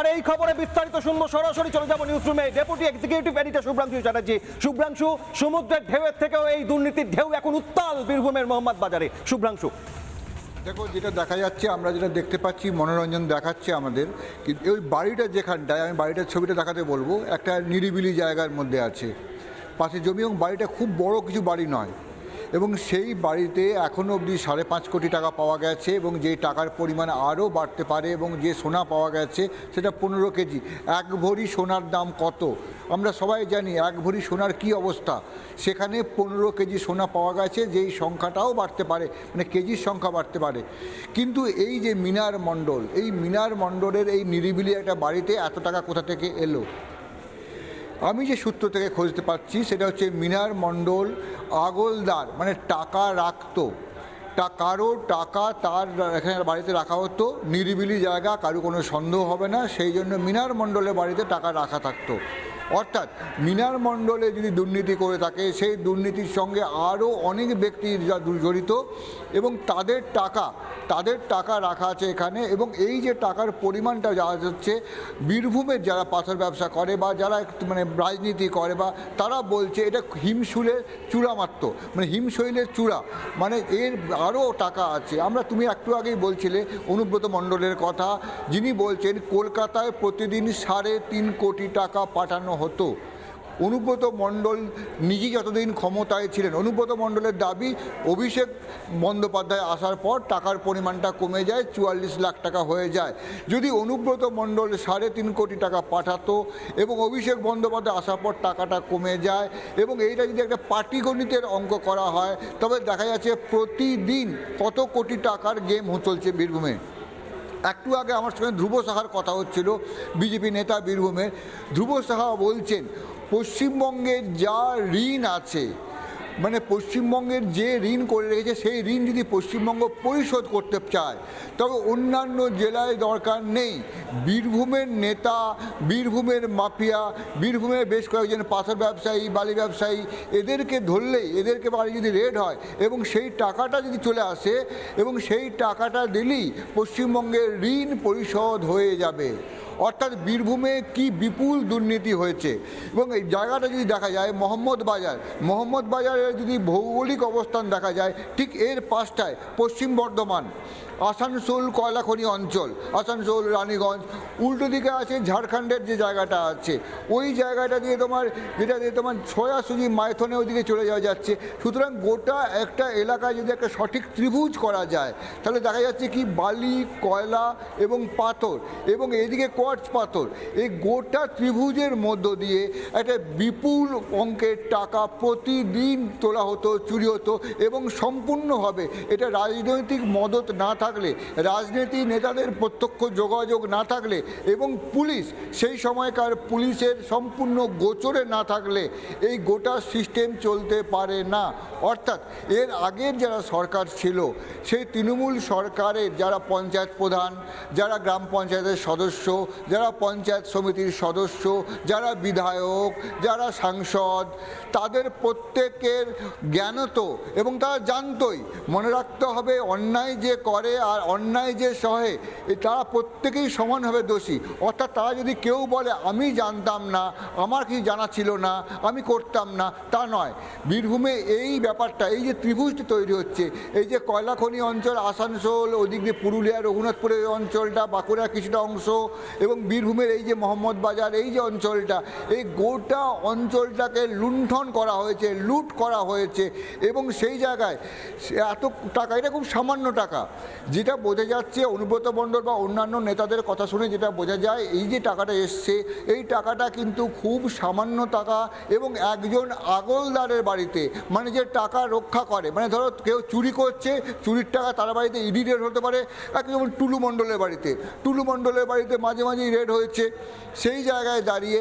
আর এই খবরে বিস্তারিত শুনবো, সরাসরি চলে যাবো নিউজ রুমে। Deputy executive editor Subhrangshu Chatterjee. Subhrangshu, সমুদ্রের ঢেউয়ের থেকেও এই দুর্নীতির ঢেউ এখন উত্তাল বীরভূমের মোহাম্মদ বাজারে। শুভ্রাংশু, দেখো, যেটা দেখা যাচ্ছে, আমরা যেটা দেখতে পাচ্ছি, মনোরঞ্জন দেখাচ্ছে আমাদের, কিন্তু ওই বাড়িটা যেখানটায়, আমি বাড়িটার ছবিটা দেখাতে বলবো, একটা নিরিবিলি জায়গার মধ্যে আছে, পাশে জমি, এবং বাড়িটা খুব বড় কিছু বাড়ি নয়, এবং সেই বাড়িতে এখনও অবধি 5.5 কোটি টাকা পাওয়া গেছে, এবং যে টাকার পরিমাণ আরও বাড়তে পারে, এবং যে সোনা পাওয়া গেছে সেটা 15 কেজি। 1 ভরি সোনার দাম কত আমরা সবাই জানি, 1 ভরি সোনার কি অবস্থা। সেখানে 15 কেজি সোনা পাওয়া গেছে, যেই সংখ্যাটাও বাড়তে পারে, মানে কেজির সংখ্যা বাড়তে পারে। কিন্তু এই যে মিনার মণ্ডল, এই মিনার মণ্ডলের এই নিরিবিলি একটা বাড়িতে এত টাকা কোথা থেকে এলো? আমি যে সূত্র থেকে খুঁজতে পারছি সেটা হচ্ছে মিনার মণ্ডল আগলদার, মানে টাকা রাখতো, কারো টাকা তার এখানে বাড়িতে রাখা হতো, নিরিবিলি জায়গা, কারো কোনো সন্দেহ হবে না, সেই জন্য মিনার মণ্ডলের বাড়িতে টাকা রাখা থাকতো। অর্থাৎ মিনার মণ্ডলে যদি দুর্নীতি করে থাকে, সেই দুর্নীতির সঙ্গে আরও অনেক ব্যক্তি জড়িত, এবং তাদের টাকা রাখা আছে এখানে। এবং এই যে টাকার পরিমাণটা যা হচ্ছে, বীরভূমের যারা পাথর ব্যবসা করে বা যারা মানে রাজনীতি করে, বা তারা বলছে এটা হিমশৈলের চূড়া মাত্র, মানে হিমশৈলের চূড়া, মানে এর আরও টাকা আছে। তুমি একটু আগেই বলছিলে অনুব্রত মণ্ডলের কথা, যিনি বলছেন কলকাতায় প্রতিদিন 3.5 কোটি টাকা পাঠানো হতো। অনুব্রত মণ্ডল নিজেই যতদিন ক্ষমতায় ছিলেন, অনুব্রত মণ্ডলের দাবি অভিষেক বন্দ্যোপাধ্যায় আসার পর টাকার পরিমাণটা কমে যায়, 44 লাখ টাকা হয়ে যায়। যদি অনুব্রত মণ্ডল 3.5 কোটি টাকা পাঠাতো এবং অভিষেক বন্দ্যোপাধ্যায় আসার পর টাকাটা কমে যায়, এবং এইটা যদি একটা পাটিগণিতের অঙ্ক করা হয়, তবে দেখা যাচ্ছে প্রতিদিন কত কোটি টাকার গেম চলছে বীরভূমে। একটু আগে আমার সঙ্গে ধ্রুব সাহার কথা হচ্ছিল, বিজেপি নেতা বীরভূমের। ধ্রুব সাহা বলছেন পশ্চিমবঙ্গের যা ঋণ আছে, মানে পশ্চিমবঙ্গের যে ঋণ করে রেখেছে, সেই ঋণ যদি পশ্চিমবঙ্গ পরিশোধ করতে চায়, তবে অন্যান্য জেলায় দরকার নেই। বীরভূমের নেতা, বীরভূমের মাফিয়া, বীরভূমের বেশ কয়েকজন পাথর ব্যবসায়ী, বালি ব্যবসায়ী, এদেরকে ধরলেই, এদেরকে বাড়ি যদি রেড হয় এবং সেই টাকাটা যদি চলে আসে, এবং সেই টাকাটা দিলেই পশ্চিমবঙ্গের ঋণ পরিশোধ হয়ে যাবে। অর্থাৎ বীরভূমে কি বিপুল দুর্নীতি হয়েছে। এবং এই জায়গাটা যদি দেখা যায়, মোহাম্মদ বাজারের যদি ভৌগোলিক অবস্থান দেখা যায়, ঠিক এর পাশটায় পশ্চিম বর্ধমান, আসানসোল কয়লা খনি অঞ্চল, আসানসোল, রানীগঞ্জ, উল্টো দিকে আছে ঝাড়খণ্ডের যে জায়গাটা আছে, ওই জায়গাটা দিয়ে যেটা দিয়ে তোমার সোজাসুজি মাইথনে ওইদিকে চলে যাওয়া যাচ্ছে। সুতরাং গোটা একটা এলাকায় যদি একটা সঠিক ত্রিভুজ করা যায়, তাহলে দেখা যাচ্ছে কি বালি, কয়লা এবং পাথর, এবং এইদিকে কোয়ার্টজ পাথর, এই গোটা ত্রিভুজের মধ্য দিয়ে একটা বিপুল অঙ্কের টাকা প্রতিদিন তোলা হতো, চুরি হতো। এবং সম্পূর্ণভাবে এটা রাজনৈতিক মদত না থাকলে, রাজনীতি নেতাদের প্রত্যক্ষ যোগাযোগ না থাকলে, এবং পুলিশ সেই সময়কার পুলিশের সম্পূর্ণ গোচরে না থাকলে এই গোটা সিস্টেম চলতে পারে না। অর্থাৎ এর আগের যারা সরকার ছিল, সেই তৃণমূল সরকারের যারা পঞ্চায়েত প্রধান, যারা গ্রাম পঞ্চায়েতের সদস্য, যারা পঞ্চায়েত সমিতির সদস্য, যারা বিধায়ক, যারা সাংসদ, তাদের প্রত্যেকের জ্ঞানত, এবং তারা জানতই, মনে রাখতে হবে অন্যায় যে করে আর অন্যায় যে সহে, তারা প্রত্যেকেই সমানভাবে দোষী। অর্থাৎ তারা যদি কেউ বলে আমি জানতাম না, আমার কিছু জানা ছিল না, আমি করতাম না, তা নয়। বীরভূমে এই ব্যাপারটা, এই যে ত্রিভুজটি তৈরি হচ্ছে, এই যে কয়লা খনি অঞ্চল, আসানসোল, ওদিক দিয়ে পুরুলিয়া, রঘুনাথপুরের অঞ্চলটা, বাঁকুড়ার কিছুটা অংশ, এবং বীরভূমের এই যে মোহাম্মদ বাজার, এই যে অঞ্চলটা, এই গোটা অঞ্চলটাকে লুণ্ঠন করা হয়েছে, লুট করা হয়েছে। এবং সেই জায়গায় এত টাকা, এটা খুব সামান্য টাকা, যেটা বোঝা যাচ্ছে অনুব্রত মণ্ডল বা অন্যান্য নেতাদের কথা শুনে যেটা বোঝা যায়, এই যে টাকাটা এসছে, এই টাকাটা কিন্তু খুব সামান্য টাকা। এবং একজন আগলদারের বাড়িতে, মানে যে টাকা রক্ষা করে, মানে ধরো কেউ চুরি করছে, চুরির টাকা তার বাড়িতে ইডি রেড হতে পারে। যেমন টুলু মণ্ডলের বাড়িতে মাঝে মাঝেই রেড হয়েছে। সেই জায়গায় দাঁড়িয়ে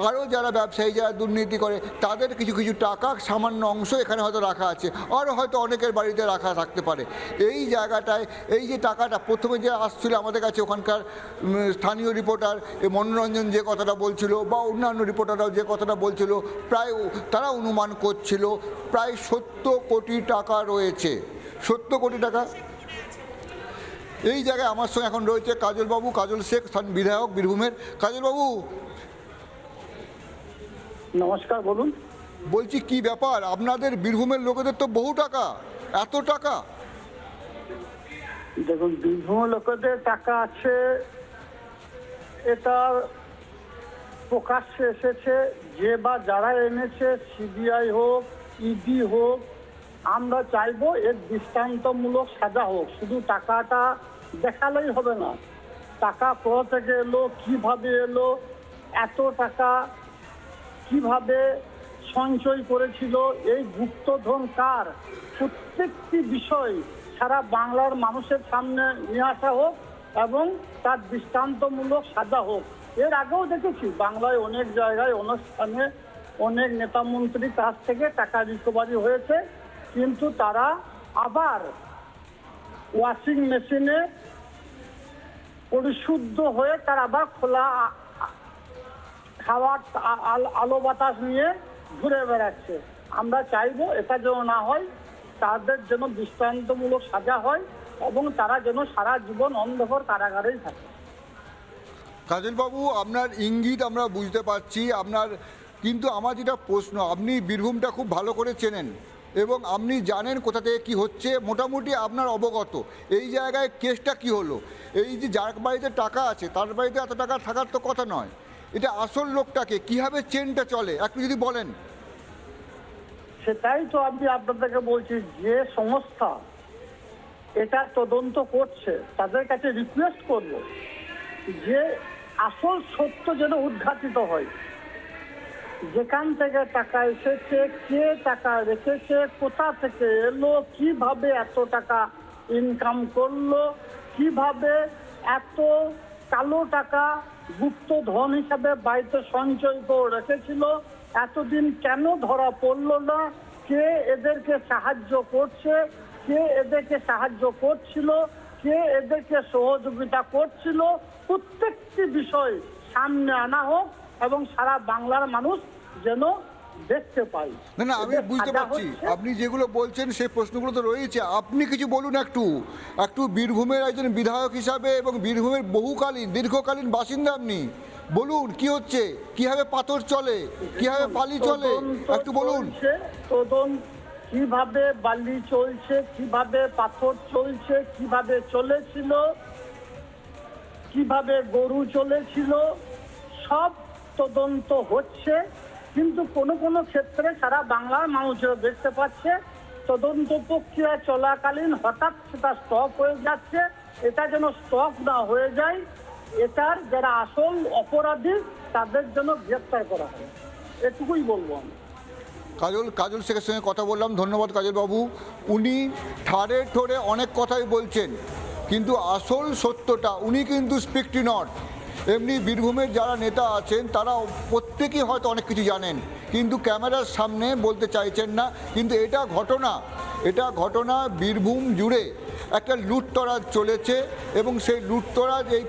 আরও যারা ব্যবসায়ী, যারা দুর্নীতি করে, তাদের কিছু কিছু টাকা, সামান্য অংশ এখানে হয়তো রাখা আছে, আরও হয়তো অনেকের বাড়িতে রাখা থাকতে পারে। এই জায়গাটায় এই যে টাকাটা প্রথমে যে আসছিল আমাদের কাছে, ওখানকার স্থানীয় রিপোর্টার মনোরঞ্জন যে কথাটা বলছিল, বা অন্যান্য রিপোর্টাররাও যে কথাটা বলছিল, প্রায় তারা অনুমান করছিল প্রায় 70 কোটি টাকা রয়েছে। 70 কোটি টাকা এই জায়গায় আমার সঙ্গে এখন রয়েছে কাজলবাবু, কাজল শেখ, বিধায়ক বীরভূমের। কাজলবাবু, নমস্কার, বলুন। বলছি কি ব্যাপার, আপনাদের বীরভূমের লোকেদের তো বহু টাকা, এত টাকা? দেখুন, বীরভূমের লোকেদের টাকা আছে, এটা প্রকাশ্যে এসেছে। যে বা যারা এনেছে, সিবিআই হোক, ইডি হোক, আমরা চাইবো এর দৃষ্টান্তমূলক সাজা হোক। শুধু টাকাটা দেখালেই হবে না, টাকা কোথা থেকে এলো, কিভাবে এলো, এত টাকা কিভাবে সঞ্চয় করেছিল, এই গুপ্তধন কার, প্রত্যেকটি বিষয় সারা বাংলার মানুষের সামনে নিয়ে আসা হোক এবং তার দৃষ্টান্তমূলক সাজা হোক। এর আগেও দেখেছি বাংলায় অনেক জায়গায় অনুষ্ঠানে অনেক নেতামন্ত্রীর কাছ থেকে টাকা রিকভারি হয়েছে, কিন্তু তারা আবার ওয়াশিং মেশিনে পরিশুদ্ধ হয়ে তারা আবার খোলা খাওয়ার আলো বাতাস নিয়ে ঘুরে বেড়াচ্ছে। আমরা চাইবো এটা যেন না হয়, তাদের যেন দৃষ্টান্তমূলক সাজা হয় এবং তারা যেন সারা জীবন অন্ধকার কারাগারেই থাকে। কাজলবাবু, আপনার ইঙ্গিত আমরা বুঝতে পারছি আপনার, কিন্তু আমার যেটা প্রশ্ন, আপনি বীরভূমটা খুব ভালো করে চেনেন এবং আপনি জানেন কোথা থেকে কী হচ্ছে, মোটামুটি আপনার অবগত। এই জায়গায় কেসটা কি হলো? এই যে যার বাড়িতে টাকা আছে তার বাড়িতে এত টাকা থাকার তো কথা নয়, এটা আসল লোকটাকে কীভাবে চেনটা চলে একটু যদি বলেন। সেটাই তো আমি আপনাদেরকে বলছি, যে সংস্থা এটা তদন্ত করছে তাদের কাছে রিকোয়েস্ট করব যে আসল সত্য যেন উদ্ঘাটিত হয়। যেখান থেকে টাকা এসেছে, কে টাকা রেখেছে, কোথা থেকে এলো, কিভাবে এত টাকা ইনকাম করলো, কিভাবে এত কালো টাকা গুপ্ত ধন হিসাবে বাড়িতে সঞ্চয় করে রেখেছিল, এতদিন কেন ধরা পড়লো না, কে এদেরকে সাহায্য করছে, কে এদেরকে সাহায্য করছিল, কে এদেরকে সহযোগিতা করছিল, প্রত্যেকটি বিষয় সামনে আনা হোক এবং সারা বাংলার মানুষ যেন দেখতে পাই। না না, আমি বুঝতে পারছি আপনি যেগুলো বলছেন সেই প্রশ্নগুলো তো রয়েছে। আপনি কিছু বলুন একটু, একটু বীরভূমের একজন বিধায়ক হিসাবে এবং বীরভূমের বহুকালীন দীর্ঘকালীন বাসিন্দা আপনি বলুন কি হচ্ছে, কিভাবে পাথর চলে, কিভাবে বালি চলে, একটু বলুন। তদন্ত কিভাবে বালি চলছে, কিভাবে পাথর চলছে, কিভাবে চলেছিল, কিভাবে গরু চলেছিল, সব তদন্ত হচ্ছে। কিন্তু কোনো কোনো ক্ষেত্রে সারা বাংলার মানুষেরা দেখতে পাচ্ছে তদন্ত প্রক্রিয়া চলাকালীন হঠাৎ সেটা স্টপ হয়ে যাচ্ছে। এটা যেন স্টপ না হয়ে যায়, এটার যারা আসল অপরাধী তাদের জন্য গ্রেপ্তার করা হয়, এটুকুই বলবো আমি। কাজল শেখের সঙ্গে কথা বললাম, ধন্যবাদ কাজলবাবু। উনি ঠাড়ে ঠোড়ে অনেক কথাই বলছেন, কিন্তু আসল সত্যটা উনি কিন্তু স্পিকটি নট। এমনি বীরভূমের যারা নেতা আছেন তারা প্রত্যেকেই হয়তো অনেক কিছু জানেন, কিন্তু ক্যামেরার সামনে বলতে চাইছেন না। কিন্তু এটা ঘটনা বীরভূম জুড়ে একটা লুটতরাজ চলেছে এবং সেই লুটতরাজ এই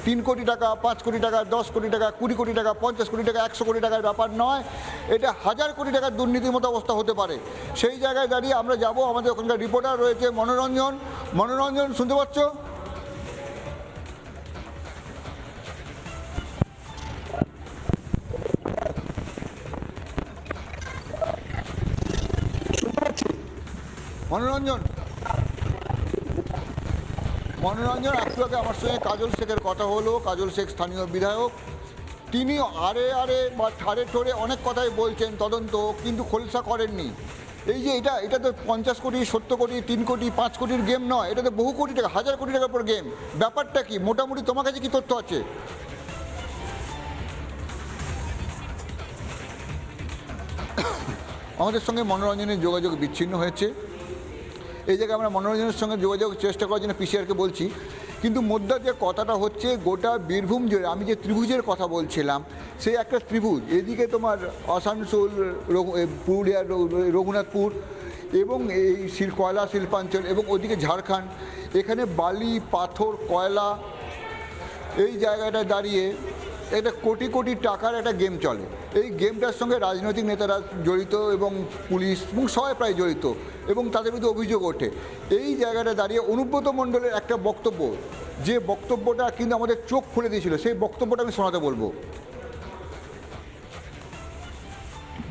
3 কোটি টাকা, 5 কোটি টাকা, 10 কোটি টাকা, 20 কোটি টাকা, 50 কোটি টাকা, 100 কোটি টাকার ব্যাপার নয়, এটা 1000 কোটি টাকার দুর্নীতির মতো অবস্থা হতে পারে। সেই জায়গায় দাঁড়িয়ে আমরা যাব, আমাদের ওখানকার রিপোর্টার রয়েছে মনোরঞ্জন, শুনতে পাচ্ছ? মনোরঞ্জন, একটু আগে আমার সঙ্গে কাজল শেখের কথা হলো। কাজল শেখ স্থানীয় বিধায়ক, তিনি আরে বা ঠাড়ে ঠোড়ে অনেক কথাই বলছেন, তদন্ত কিন্তু খোলসা করেননি। এই যে এটা তো 50 কোটি, 70 কোটি, 3 কোটি, 5 কোটির গেম নয়, এটা তো বহু কোটি টাকা, 1000 কোটি টাকার উপর গেম। ব্যাপারটা কি মোটামুটি তোমার কাছে কি তথ্য আছে? আমাদের সঙ্গে মনোরঞ্জনের যোগাযোগ বিচ্ছিন্ন হয়েছে। এই জায়গায় আমরা মনোরঞ্জনের সঙ্গে যোগাযোগ চেষ্টা করার জন্য পিসিআরকে বলছি, কিন্তু মধ্যে যে কথাটা হচ্ছে গোটা বীরভূম জুড়ে, আমি যে ত্রিভুজের কথা বলছিলাম সেই একটা ত্রিভুজ, এদিকে তোমার আসানসোল, পুরুলিয়ার রঘুনাথপুর এবং এই কয়লা শিল্পাঞ্চল এবং ওদিকে ঝাড়খণ্ড, এখানে বালি, পাথর, কয়লা, এই জায়গাটায় দাঁড়িয়ে একটা কোটি কোটি টাকার একটা গেম চলে। এই গেমটার সঙ্গে রাজনৈতিক নেতারা জড়িত এবং পুলিশ এবং সবাই প্রায় জড়িত এবং তাদের বিরুদ্ধে অভিযোগ ওঠে। এই জায়গাটা দাঁড়িয়ে অনুব্রত মণ্ডলের একটা বক্তব্য, যে বক্তব্যটা কিন্তু আমাদের চোখ খুলে দিয়েছিল, সেই বক্তব্যটা আমি শোনাতে বলবো।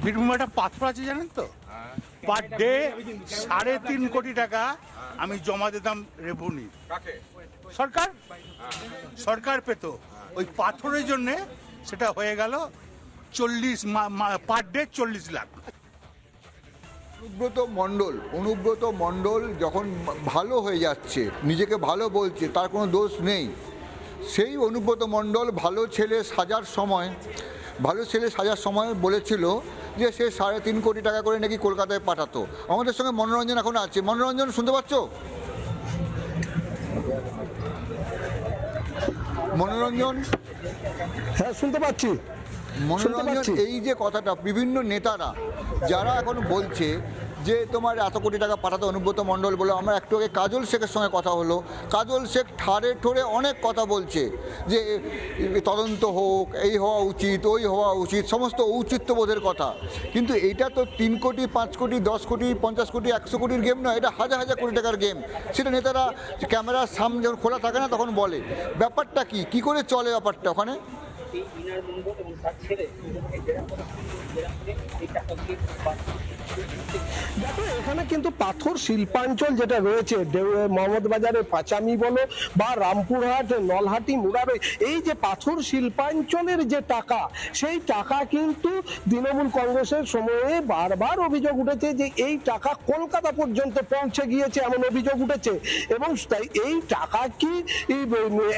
বীরভূমে একটা পাথর আছে জানেন তো, পার ডে 3.5 কোটি টাকা আমি জমা দিতাম রেভিনিউ। সরকার সরকার পেত, ওই পাথরের জন্য সেটা হয়ে গেল 40 পার ডে 40 লাখ। অনুব্রত মণ্ডল যখন ভালো হয়ে যাচ্ছে, নিজেকে ভালো বলছে, তার কোনো দোষ নেই। সেই অনুব্রত মণ্ডল ভালো ছেলে সাজার সময় বলেছিল যে সে 3.5 কোটি টাকা করে নাকি কলকাতায় পাঠাতো। আমাদের সঙ্গে মনোরঞ্জন এখন আছে। মনোরঞ্জন, শুনতে পাচ্ছ? মনোরঞ্জন? হ্যাঁ, শুনতে পাচ্ছি। মনোরঞ্জন, এই যে কথাটা বিভিন্ন নেতারা যারা এখন বলছে যে তোমার এত কোটি টাকা পাঠাতে অনুব্রত মণ্ডল বলে, আমরা একটু আগে কাজল শেখের সঙ্গে কথা হলো, কাজল শেখ ঠাড়ে ঠোড়ে অনেক কথা বলছে যে তদন্ত হোক, এই হওয়া উচিত, ওই হওয়া উচিত, সমস্ত ঔচিত্যবোধের কথা। কিন্তু এইটা তো 3 কোটি, 5 কোটি, 10 কোটি, 50 কোটি, 100 কোটির গেম নয়, এটা হাজার হাজার কোটি টাকার গেম। সেটা নেতারা ক্যামেরার সামনে যখন খোলা থাকে না তখন বলে। ব্যাপারটা কি করে চলে ব্যাপারটা ওখানে? দেখো, এখানে কিন্তু পাথর শিল্পাঞ্চল যেটা রয়েছে মোহাম্মদ বাজারের পাঁচামি বলো বা রামপুরহাট, নলহাটি, মুরারই, এই যে পাথর শিল্পাঞ্চলের যে টাকা, সেই টাকা কিন্তু তৃণমূল কংগ্রেসের সময়ে বারবার অভিযোগ উঠেছে যে এই টাকা কলকাতা পর্যন্ত পৌঁছে গিয়েছে, এমন অভিযোগ উঠেছে। এবং তাই এই টাকা কি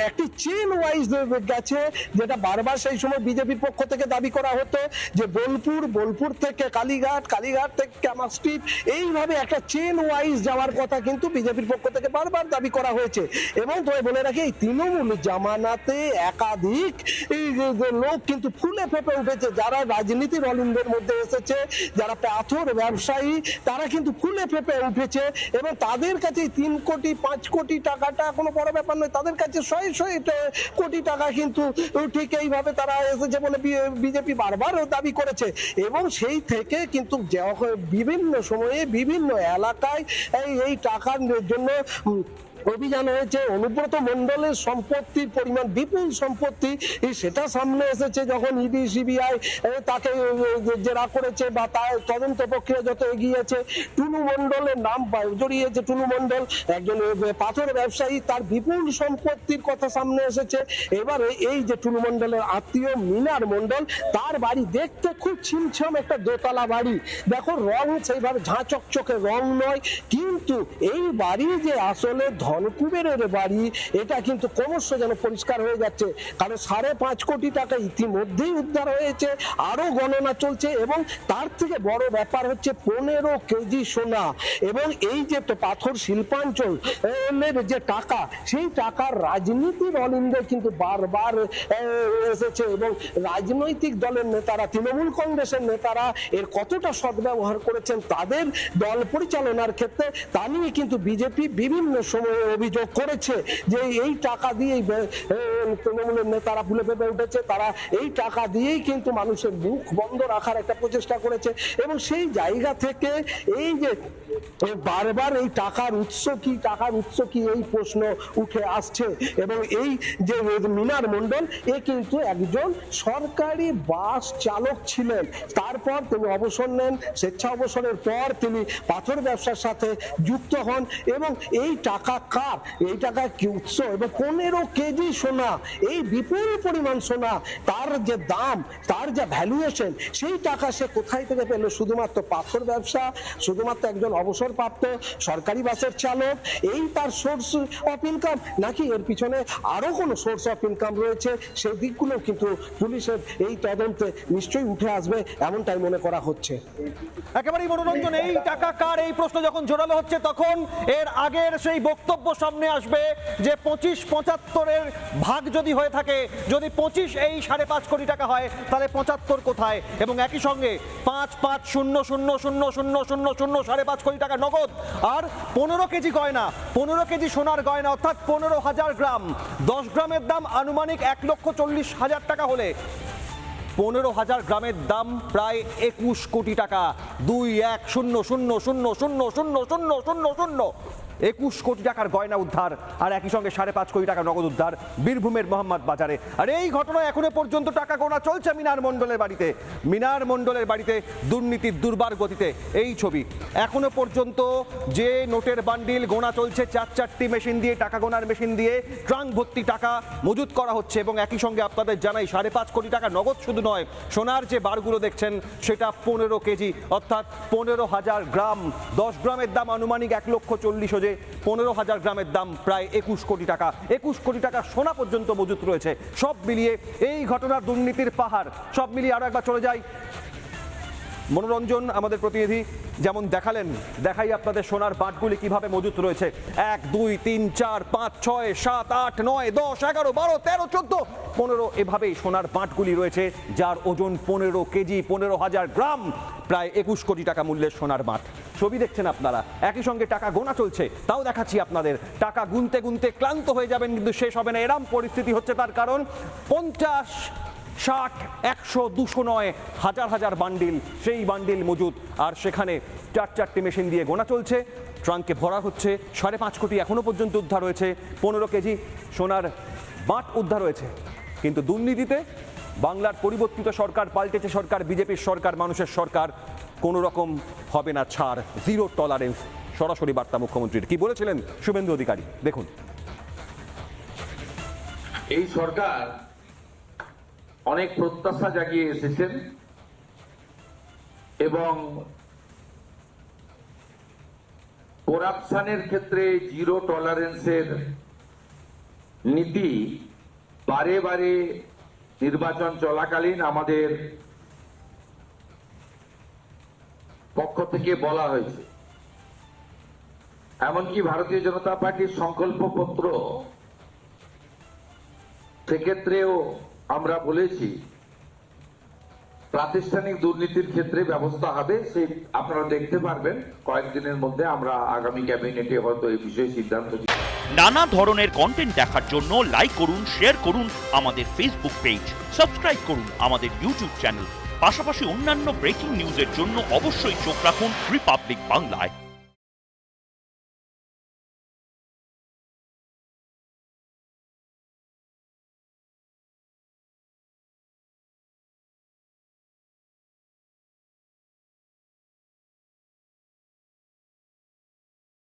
একটি চেন ওয়াইজ গেছে, যেটা বারবার সেই সময় বিজেপির পক্ষ থেকে দাবি করা হতো যে বোলপুর থেকে কালীঘাট, কালীঘাট থেকে ক্যামাক স্ট্রিট, এইভাবে একটা চেন ওয়াইজ যাওয়ার কথা কিন্তু বিজেপির পক্ষ থেকে বারবার দাবি করা হয়েছে। এবং তবে বলে রাখি, এই তৃণমূল জামানাতে একাধিক লোক কিন্তু ফুলে ফেপে উঠেছে, যারা রাজনীতির অলিন্দের মধ্যে এসেছে, যারা পাথর ব্যবসায়ী, তারা কিন্তু ফুলে ফেপে উঠেছে। এবং তাদের কাছে 3 কোটি 5 কোটি টাকাটা কোনো বড় ব্যাপার নয়, তাদের কাছে 100 কোটি টাকা কিন্তু ঠিক এইভাবে তারা এসেছে বলে বিজেপি বারবার দাবি করেছে। এবং সেই থেকে কিন্তু বিভিন্ন সময়ে বিভিন্ন এলাকায় এই টাকার জন্য অভিযান হয়েছে। অনুব্রত মণ্ডলের সম্পত্তির পরিমাণ, বিপুল সম্পত্তি, সেটা সামনে এসেছে যখন ইডি সিবিআই তাকে জেরা করেছে বা তার তদন্ত প্রক্রিয়া যত এগিয়েছে। টুলু মণ্ডলের নাম জড়িয়েছে। টুলু মণ্ডল একজন পাথর ব্যবসায়ী, তার বিপুল সম্পত্তির কথা সামনে এসেছে। এবারে এই যে টুলু মণ্ডলের আত্মীয় মিনার মণ্ডল, তার বাড়ি দেখতে খুব ছিমছাম একটা দোতলা বাড়ি। দেখো, রং সেইভাবে ঝাঁ চকচকে রং নয়, কিন্তু এই বাড়ি যে আসলে ধনকুবেরের বাড়ি, এটা কিন্তু ক্রমশ যেন পরিষ্কার হয়ে যাচ্ছে। কারণ 5.5 কোটি টাকা ইতিমধ্যেই উদ্ধার হয়েছে, আরো গণনা চলছে। এবং তার থেকে বড় ব্যাপার হচ্ছে 15 কেজি সোনা। এবং এই যে পাথর শিল্পাঞ্চল যে টাকা, সেই টাকার রাজনীতির অলিন্দে কিন্তু বারবার এসেছে। এবং রাজনৈতিক দলের নেতারা, তৃণমূল কংগ্রেসের নেতারা এর কতটা সদ্ব্যবহার করেছেন তাদের দল পরিচালনার ক্ষেত্রে, তা নিয়ে কিন্তু বিজেপি বিভিন্ন সময়ে অভিযোগ করেছে যে এই টাকা দিয়েই তৃণমূলের নেতারা ফুলে ফেপে উঠেছে, তারা এই টাকা দিয়েই কিন্তু মানুষের মুখ বন্ধ রাখার একটা প্রচেষ্টা করেছে। এবং সেই জায়গা থেকে এই যে বারবার এই টাকার উৎস কি এই প্রশ্ন উঠে আসছে। এবং এই যে মিনার মণ্ডল, এ কিন্তু একজন সরকারি বাস চালক ছিলেন, তারপর তিনি অবসর নেন। স্বেচ্ছা অবসরের পর তিনি পাথর ব্যবসার সাথে যুক্ত হন। এবং এই টাকা কার, এই টাকা কি উৎস, এবং 15 কেজি সোনা, এই বিপুল পরিমাণ সোনা, তার যে দাম, তার যে ভ্যালুয়েশন, সেই টাকা সে কোথায় থেকে পেল? শুধুমাত্র পাথর ব্যবসা, শুধুমাত্র একজন অবসরপ্রাপ্ত সরকারি বাসের চালক, এই তার সোর্স অফ ইনকাম, নাকি এর পিছনে আরো কোনো সোর্স অফ ইনকাম রয়েছে? সেই দিকগুলো কিন্তু পুলিশের এই তদন্তে নিশ্চয়ই উঠে আসবে, এমনটাই মনে করা হচ্ছে। একেবারেই মনোরঞ্জন, এই টাকা কার, এই প্রশ্ন যখন জোরালো হচ্ছে, তখন এর আগের সেই বক্তব্য বক্তব্য সামনে আসবে যে 25-75-এর ভাগ যদি হয়ে থাকে, যদি 25 এই 5.5 কোটি টাকা হয় তাহলে 75 কোথায়, এবং একই সঙ্গে 5,5,0,0,0,0,0,0,0 5.5 কোটি টাকা নগদ আর 15 কেজি গয়না, 15 কেজি সোনার গয়না অর্থাৎ 15,000 গ্রাম। 10 গ্রামের দাম আনুমানিক 1,40,000 টাকা হলে 15,000 গ্রামের দাম প্রায় 21 কোটি টাকা। 2,1,0,0,0,0,0,0,0,0,0,0 21 কোটি টাকার গয়না উদ্ধার আর একই সঙ্গে 5.5 কোটি টাকা নগদ উদ্ধার বীরভূমের মোহাম্মদ বাজারে। আর এই ঘটনায় এখনো পর্যন্ত টাকা গোনা চলছে মিনার মণ্ডলের বাড়িতে। মিনার মণ্ডলের বাড়িতে দুর্নীতির দুর্বার গতিতে এই ছবি। এখনো পর্যন্ত যে নোটের বান্ডিল গোনা চলছে, 4-4টি মেশিন দিয়ে, টাকা গোনার মেশিন দিয়ে ট্রাঙ্ক ভর্তি টাকা মজুত করা হচ্ছে। এবং একই সঙ্গে আপনাদের জানাই 5.5 কোটি টাকা নগদ শুধু নয়, সোনার যে বারগুলো দেখছেন সেটা 15 কেজি অর্থাৎ 15,000 গ্রাম। 10 গ্রামের দাম আনুমানিক 1,40,000, 15,000 গ্রামের দাম প্রায় 21 কোটি টাকা। 21 কোটি টাকা সোনা পর্যন্ত মজুত রয়েছে। সব মিলিয়ে এই ঘটনার দুর্নীতির পাহাড়। সব মিলিয়ে আরো একবার চলে যাই মনোরঞ্জন আমাদের প্রতিনিধি যেমন দেখালেন, দেখাই আপনাদের সোনার বাঁটগুলি কিভাবে মজুত রয়েছে। 1, 2, 3, 4, 5, 6, 7, 8, 9, 10, 11, 12, 13, 14, 15 এভাবেই সোনার বাঁটগুলি রয়েছে যার ওজন 15 কেজি, 15,000 গ্রাম, প্রায় 21 কোটি টাকা মূল্যের সোনার বাঁট। ছবি দেখছেন আপনারা, একই সঙ্গে টাকা গোনা চলছে, তাও দেখাচ্ছি আপনাদের। টাকা গুনতে গুনতে ক্লান্ত হয়ে যাবেন কিন্তু শেষ হবে না, এরম পরিস্থিতি হচ্ছে। তার কারণ 50, 60, 100, 200 নয়, হাজার হাজার বান্ডিল, সেই বান্ডিল মজুদ। আর সেখানে 4-4টি মেশিন দিয়ে গোনা চলছে, ট্রাঙ্কে ভরা হচ্ছে। 5.5 কোটি এখনো পর্যন্ত উদ্ধার হয়েছে, 15 কেজি সোনার বাঁট উদ্ধার হয়েছে। কিন্তু দুর্নীতিতে বাংলার পরিবর্তিত সরকার, পাল্টেছে সরকার, বিজেপির সরকার, মানুষের সরকার, কোনো রকম হবে না ছাড়, জিরো টলারেন্স। সরাসরি বার্তা মুখ্যমন্ত্রীর। কি বলেছিলেন শুভেন্দু অধিকারী দেখুন। এই সরকার অনেক প্রত্যাশা জাগিয়ে এসেছেন এবং করাপশনের ক্ষেত্রে জিরো টলারেন্সের নীতি বারে বারে নির্বাচন চলাকালীন আমাদের পক্ষ থেকে বলা হয়েছে। এমনকি ভারতীয় জনতা পার্টির সংকল্পপত্র সেক্ষেত্রেও আমরা বলেছি প্রাতিষ্ঠানিক দুর্নীতির ক্ষেত্রে ব্যবস্থা হবে। সেই আপনারা দেখতে পারবেন কয়েকদিনের মধ্যে। আমরা আগামী ক্যাবিনেটে হয়তো এই বিষয়ে সিদ্ধান্ত নিই। নানা ধরনের কন্টেন্ট দেখার জন্য লাইক করুন, শেয়ার করুন আমাদের ফেসবুক পেজ, সাবস্ক্রাইব করুন আমাদের ইউটিউব চ্যানেল। পাশাপাশি অন্যান্য ব্রেকিং নিউজের জন্য অবশ্যই চোখ রাখুন রিপাবলিক বাংলায়।